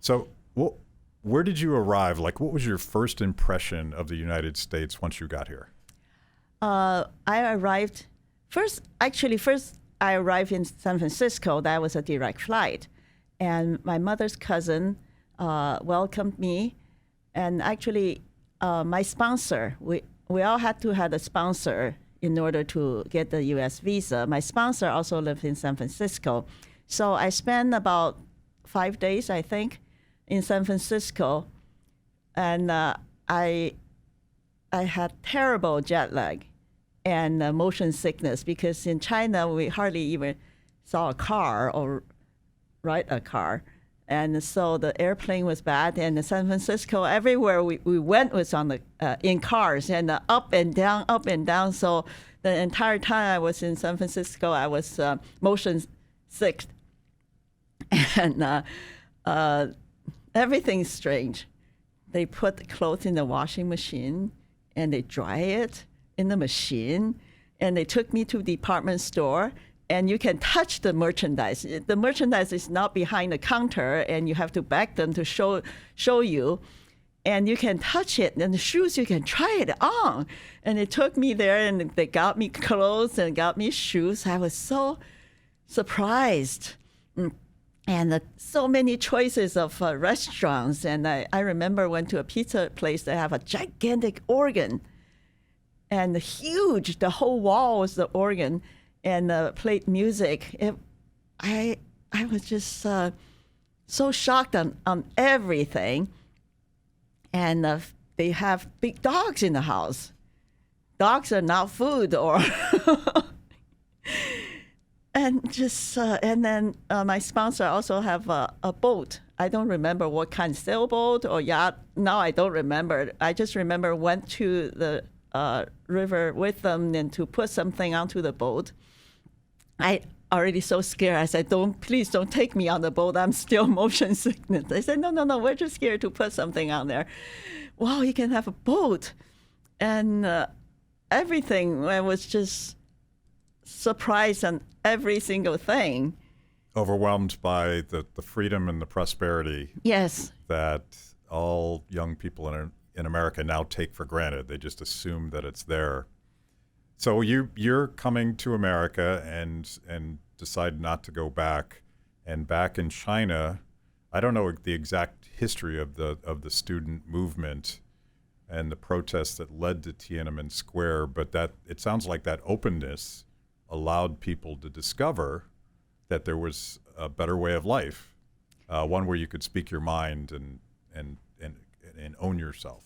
So, where did you arrive? Like, what was your first impression of the United States once you got here? I arrived first. Actually, first I arrived in San Francisco. That was a direct flight, and my mother's cousin welcomed me. And actually, my sponsor. We all had to have a sponsor in order to get the U.S. visa. My sponsor also lived in San Francisco, so I spent about 5 days, I think, in San Francisco, and I had terrible jet lag and motion sickness because in China we hardly even saw a car or ride a car, and so the airplane was bad. And in San Francisco, everywhere we went was on the in cars and up and down, up and down. So the entire time I was in San Francisco, I was motion sick, and everything's strange. They put the clothes in the washing machine and they dry it in the machine. And they took me to the department store, and you can touch the merchandise. The merchandise is not behind the counter, and you have to back them to show you. And you can touch it, and the shoes, you can try it on. And they took me there, and they got me clothes and got me shoes. I was so surprised. And so many choices of restaurants. And I remember went to a pizza place that have a gigantic organ, and huge. The whole wall was the organ, and played music. I was just so shocked on everything. And they have big dogs in the house. Dogs are not food, or and just and then my sponsor also have a boat. I don't remember what kind, sailboat or yacht. Now I don't remember. I just remember went to the river with them and to put something onto the boat. I already so scared. I said, please don't take me on the boat. I'm still motion sickness. They said, no, we're just here to put something on there. Wow, you can have a boat. And everything, I was just surprised on every single thing. Overwhelmed by the freedom and the prosperity. Yes. That all young people in America now take for granted. They just assume that it's there. So you're coming to America and decide not to go back. And back in China, I don't know the exact history of the student movement and the protests that led to Tiananmen Square, but that it sounds like that openness allowed people to discover that there was a better way of life, one where you could speak your mind and own yourself.